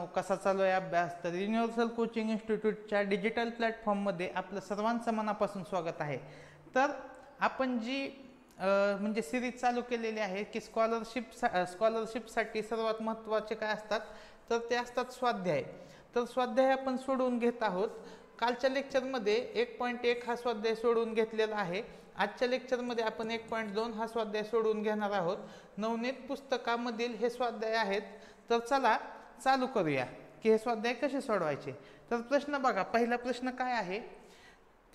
मित्रांनो, कसा चालू आहे अभ्यास? तर युनिव्हर्सल कोचिंग इन्स्टिट्यूटच्या डिजिटल प्लॅटफॉर्ममध्ये आपलं सर्वांचं मनापासून स्वागत आहे. तर आपण जी म्हणजे सिरीज चालू केलेली आहे की स्कॉलरशिपसाठी सर्वात महत्त्वाचे काय असतात, तर ते असतात स्वाध्याय. तर स्वाध्याय आपण सोडवून घेत आहोत. कालच्या लेक्चरमध्ये 1.1 हा स्वाध्याय सोडवून घेतलेला आहे. आजच्या लेक्चरमध्ये आपण 1.2 हा स्वाध्याय सोडवून घेणार आहोत. नवनीत पुस्तकामधील हे स्वाध्याय आहेत. तर चला चालू करूया की हे स्वाध्याय कसे सोडवायचे. तर प्रश्न बघा, पहिला प्रश्न काय आहे?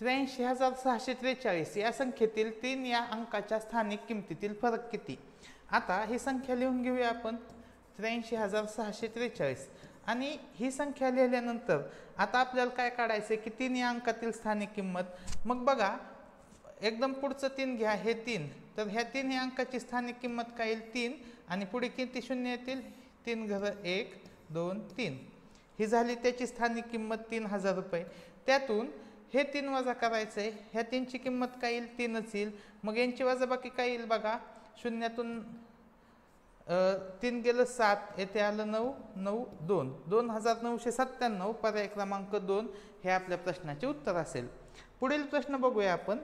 83,643 या संख्येतील 3 या अंकाच्या स्थानिक किमतीतील फरक किती? आता ही संख्या लिहून घेऊया आपण, 83,643. आणि ही संख्या लिहिल्यानंतर आता आपल्याला काय काढायचं की 3 या अंकातील स्थानिक किंमत. मग बघा, एकदम पुढचं 3 घ्या, हे 3. तर ह्या 3 या अंकाची स्थानिक किंमत काय येईल? 3. आणि पुढे किती शून्य येतील? 3 घरं 1 2 3. ही झाली त्याची स्थानिक किंमत 3,000 रुपये. त्यातून हे 3 वजा करायचं आहे. ह्या 3ची किंमत काय येईल? 3च येईल. मग यांची वजाबाकी काय येईल बघा, शून्यातून 3 गेलं 7, येथे आलं 9 9 2 2,997. पर्याय क्रमांक 2 हे आपल्या प्रश्नाचे उत्तर असेल. पुढील प्रश्न बघूया आपण.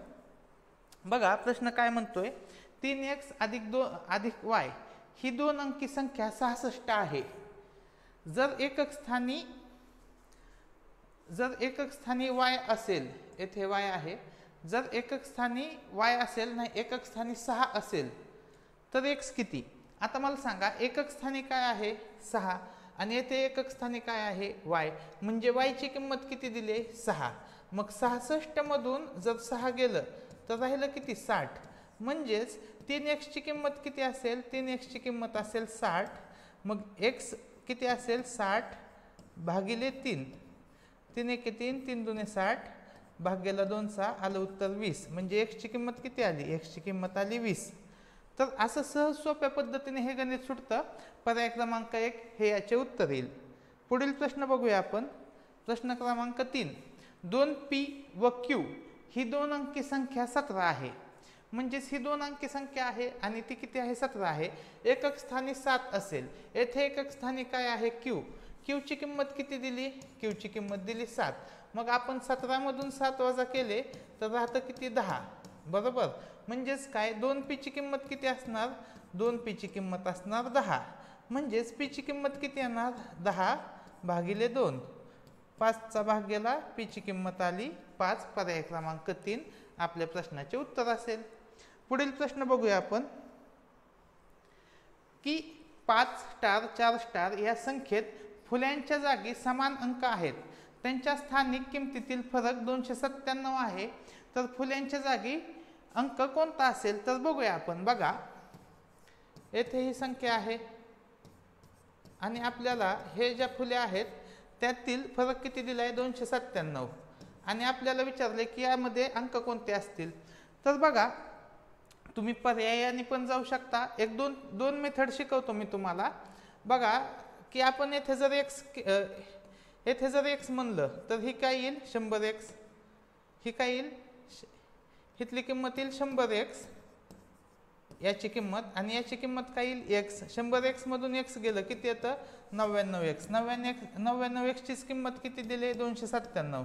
बघा प्रश्न काय म्हणतोय, 3x अधिक 2 अधिक y ही 2 अंकी संख्या 66 आहे. जर एकक स्थानी y असेल, येथे y आहे. जर एकक स्थानी y असेल, नाही एकक स्थानी 6 असेल, तर x किती? आता मला सांगा, एकक स्थानी काय आहे? 6. आणि येथे एकक स्थानी काय आहे? y. म्हणजे y ची किंमत किती दिली? 6. मग 66 मधून जर 6 गेलं तर राहिलं किती? 60. म्हणजेच 3x ची किंमत किती असेल? 3x ची किंमत असेल 60. मग x किती असेल? 60 भागिले 3. 3 1 3, 3 2 60, भाग्याला 2 आलं उत्तर 20. म्हणजे x ची किंमत किती आली? x ची किंमत आली 20. तर असं सहज सोप्या पद्धतीने हे गणित सुटतं. पर्याय क्रमांक 1 हे याचे उत्तर येईल. पुढील प्रश्न बघूया आपण. प्रश्न क्रमांक 3. 2p व q ही 2 अंकी संख्या 17 आहे. म्हणजेच ही 2 अंकी संख्या आहे आणि ती किती आहे? 17 आहे. एकक स्थानी 7 असेल, येथे एकक स्थानी काय आहे? q. q ची किंमत किती दिली? q ची किंमत दिली 7. मग आपण 17 मधून 7 वजा केले तर राहतं किती? 10. बरोबर. म्हणजेच काय, 2p ची किंमत किती असणार? 2p ची किंमत असणार 10. म्हणजेच p ची किंमत किती येणार? 10 भागिले 2. 5चा भाग गेला, p ची किंमत आली 5. पर्याय क्रमांक 3 आपल्या प्रश्नाचे उत्तर असेल. पुढील प्रश्न बघूया आपण की 5 स्टार 4 स्टार या संख्येत फुल्यांच्या जागी समान अंक आहेत. त्यांच्या स्थानिक किमतीतील फरक 297 आहे. तर फुल्यांच्या जागी अंक कोणता असेल? तर बघूया आपण. बघा, येथे ही संख्या आहे आणि आपल्याला हे ज्या फुल्या आहेत त्यातील फरक किती दिला आहे? 297. आणि आपल्याला विचारले की यामध्ये अंक कोणते असतील. तर बघा, तुम्ही पर्यायाने पण जाऊ शकता. एक दोन मेथड शिकवतो मी तुम्हाला. बघा की आपण येथे जर x म्हणलं तर ही काय येईल? 100x. ही काय येईल? इथली किंमत येईल 100x याची किंमत. आणि याची किंमत काय येईल? x. 100x मधून x गेलं किती येतं? 99x. 99x चीच किंमत किती दिली? 297.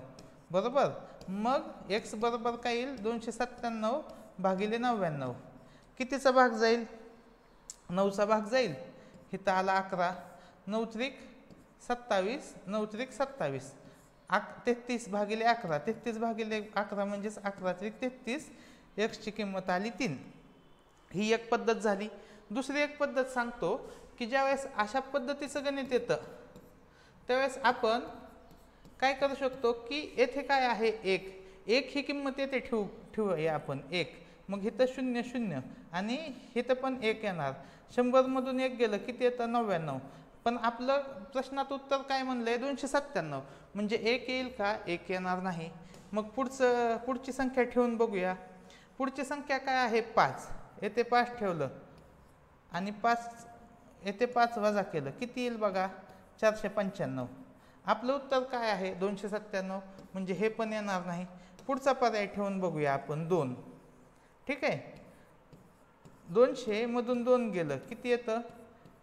बरोबर. मग x बरोबर काय येईल? 297 भागिले 99. कितीचा भाग जाईल? 9चा भाग जाईल. इथं आला 11. 9 त्रिक 27. 9 त्रिक 27. 33 भागिले 11. 33 भागिले 11 म्हणजेच 11 त्रिक 33. x ची किंमत आली 3. ही एक पद्धत झाली. दुसरी एक पद्धत सांगतो की ज्यावेळेस अशा पद्धतीचं गणित येतं त्यावेळेस आपण काय करू शकतो की येथे काय आहे? 1 ही किंमत येथे ठेवूया आपण 1. मग इथं 0 0 आणि इथं पण 1 येणार. 100 मधून 1 गेलं किती येतं? 99. पण आपलं प्रश्नात उत्तर काय म्हणलंय? 297. म्हणजे 1 येईल का? 1 येणार नाही. मग पुढची संख्या ठेवून बघूया. पुढची संख्या काय आहे? 5. येथे 5 ठेवलं आणि 5 येथे 5 वजा केलं किती येईल बघा? 495. आपलं उत्तर काय आहे? 297. म्हणजे हे पण येणार नाही. पुढचा पर्याय ठेवून बघूया आपण 2. ठीक आहे. 200 मधून 2 गेलं किती येतं?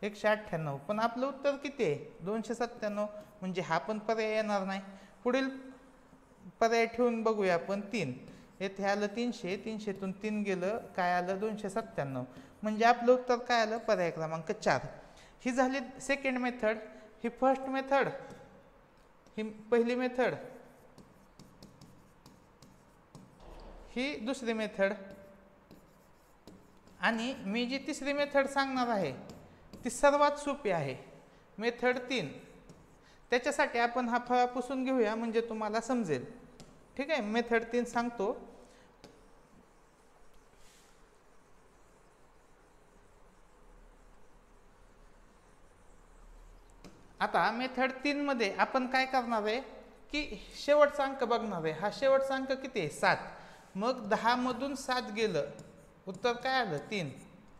198, पण आपलं उत्तर किती आहे 297, म्हणजे हा पण पर्याय येणार नाही. पुढील पर्याय ठेवून बघूया आपण 3. येथे आलं 300, 300तून 3 गेलं काय आलं 297, म्हणजे आपलं उत्तर काय आलं पर्याय क्रमांक 4. ही झाली सेकंड मेथड. ही फर्स्ट मेथड, ही पहिली मेथड, ही दुसरी मेथड, आणि मी जी तिसरी मेथड सांगणार आहे ती सर्वात सोपी आहे, मेथड 3. त्याच्यासाठी आपण हा फळा पुसून घेऊया म्हणजे तुम्हाला समजेल. ठीक आहे, मेथड 3 सांगतो. आता मेथड 3 मध्ये आपण काय करणार आहे की शेवटचा अंक बघणार आहे. हा शेवटचा अंक किती आहे 7. मग 10 मधून 7 गेलं, उत्तर काय आलं 3.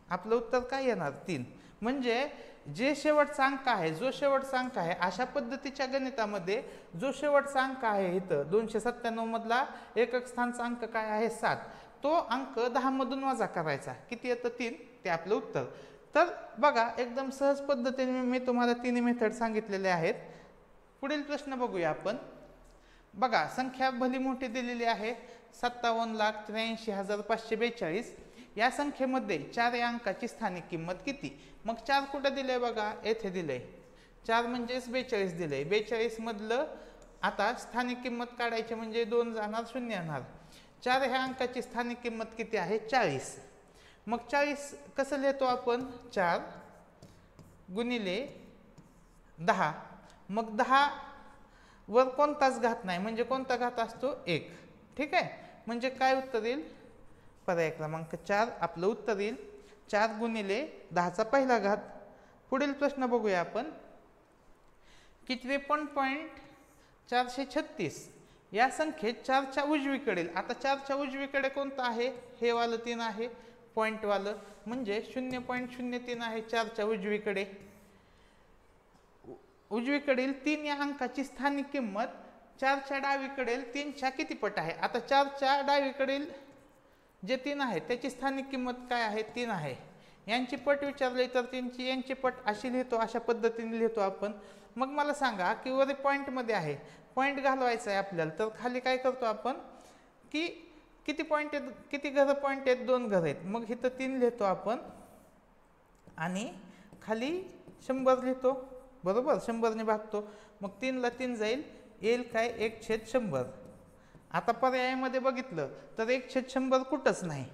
आपलं उत्तर काय येणार 3. म्हणजे जे शेवटचा अंक आहे, जो शेवटचा अंक आहे, अशा पद्धतीच्या गणितामध्ये जो शेवटचा अंक आहे इथं 297 मधला एकक स्थानचा अंक काय आहे 7, तो अंक 10 मधून वजा करायचा, किती येतं 3, ते आपलं उत्तर. तर बघा एकदम सहज पद्धतीने मी तुम्हाला तिन्ही मेथड सांगितलेले आहेत. पुढील प्रश्न बघूया आपण. बघा संख्या भली मोठी दिलेली आहे 57,83,542. या संख्येमध्ये 4 या अंकाची स्थानिक किंमत किती. मग 4 कुठे दिले बघा, येथे दिले. 4 म्हणजेच 42 दिले. 42 मधलं आता स्थानिक किंमत काढायची म्हणजे 2 जाणार 0 येणार. 4 ह्या अंकाची स्थानिक किंमत किती आहे 40. मग 40 कसं लिहितो आपण, 4 गुणिले 10. मग 10 वर कोणताच घात नाही, म्हणजे कोणता घात असतो 1. ठीक आहे, म्हणजे काय उत्तर येईल पर्याय क्रमांक 4 आपलं उत्तर येईल. 4 गुणिले 10चा पहिला घात. पुढील प्रश्न बघूया आपण की 53.436 या संख्येत 4च्या उजवीकडील, आता 4च्या उजवीकडे कोणतं आहे, हे वालं 3 आहे पॉइंट वालं, म्हणजे 0.03 आहे 4च्या उजवीकडे. उजवीकडील 3 या अंकाची स्थानिक किंमत 4च्या डावीकडील 3च्या किती पट आहे. आता 4च्या डावीकडील जे 3 आहे त्याची स्थानिक किंमत काय आहे 3 आहे. यांची पट विचारली तर यांची पट अशी लिहितो, अशा पद्धतीने लिहितो आपण. मग मला सांगा की वर पॉईंटमध्ये आहे, पॉईंट घालवायचा आहे आपल्याला, तर खाली काय करतो आपण की किती पॉईंट आहेत, किती घरं पॉईंट आहेत, 2 घरं आहेत. मग इथं 3 लिहितो आपण आणि खाली 100 लिहितो, बरोबर, 100ने भागतो. मग 3 ला 3 जाईल, येईल काय 1/100. आता पर्यायामध्ये बघितलं तर 1/100 कुठंच नाही.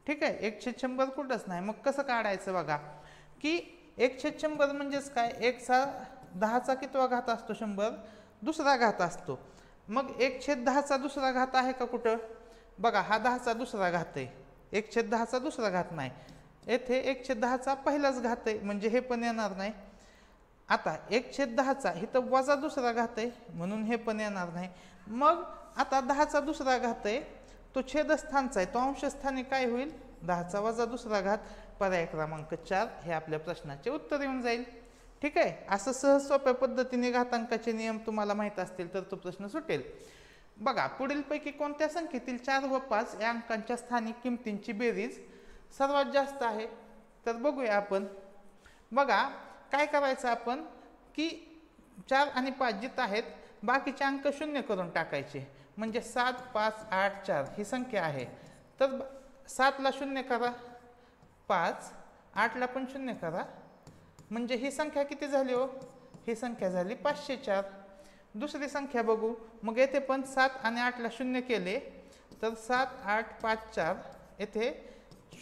ठीक आहे, 1/100 कुठंच नाही. मग कसं काढायचं बघा की 1/100 म्हणजेच काय, 1/10चा कितवा घात असतो 100, दुसरा घात असतो. मग 1/10चा दुसरा घात आहे का कुठं, बघा हा 10चा दुसरा घात आहे, 1/10चा दुसरा घात नाही. येथे 1/10चा पहिलाच घात आहे, म्हणजे हे पण येणार नाही. आता 1/10चा इथं वजा दुसरा घात आहे, म्हणून हे पण येणार नाही. मग आता 10चा दुसरा घात आहे, तो छेदस्थानचा आहे, तो अंशस्थानी काय होईल 10चा वजा दुसरा घात. पर्याय क्रमांक 4 हे आपल्या प्रश्नाचे उत्तर येऊन जाईल. ठीक आहे, असं सहज सोप्या पद्धतीने घातांकाचे नियम तुम्हाला माहीत असतील तर तो प्रश्न सुटेल. बघा पुढीलपैकी कोणत्या संख्येतील 4 व 5 या अंकांच्या स्थानिक किमतींची बेरीज सर्वात जास्त आहे. तर बघूया आपण. बघा काय करायचं आपण की 4 आणि 5 जिथं आहेत बाकीचे अंक 0 करून टाकायचे, म्हणजे 7, 5, 8, 4 ही संख्या आहे. तर 7ला 0 करा, 5, 8ला पण 0 करा, म्हणजे ही संख्या किती झाली हो, ही संख्या झाली 504. दुसरी संख्या बघू. मग येथे पण 7 आणि 8ला 0 केले तर 7, 8, 5, 4, येथे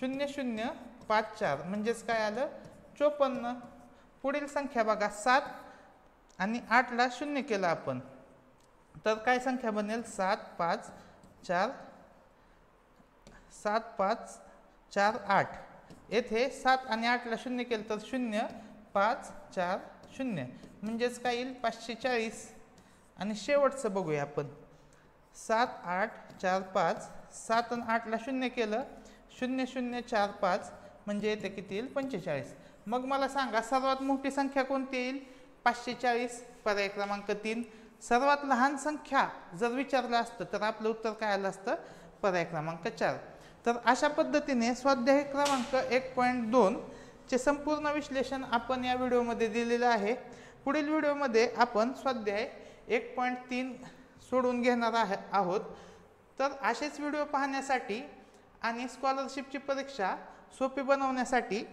0, 0, 5, 4 म्हणजेच काय आलं 54. पुढील संख्या बघा, 7 आणि 8ला 0 केलं आपण तर काय संख्या बनेल 7, 5, 4, 7, 5, 4, 8. येथे 7 आणि 8ला 0 केलं तर 0, 5, 4, 0 म्हणजेच काय येईल 540. आणि शेवटचं बघूया आपण, 7, 8, 4, 5, 7 आणि 8ला 0 केलं 0, 0, 4, 5 म्हणजे येते किती येईल 45. मग मला सांगा सर्वात मोठी संख्या कोणती येईल 540. पर्याय क्रमांक 3. सर्वात लहान संख्या जर विचारलं असतं तर आपलं उत्तर काय आलं असतं पर्याय क्रमांक 4. तर अशा पद्धतीने स्वाध्याय क्रमांक 1.2 चे संपूर्ण विश्लेषण आपण या व्हिडिओमध्ये दिलेलं आहे। पुढील व्हिडिओमध्ये आपण स्वाध्याय 1.3 सोडून घेणार आहोत। तर असेच व्हिडिओ पाहण्यासाठी आणि स्कॉलरशिपची परीक्षा सोपी बनवण्यासाठी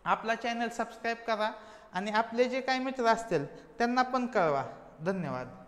आपला चॅनल सबस्क्राईब करा आणि आपले जे काही मित्र असतील त्यांना पण कळवा। धन्यवाद।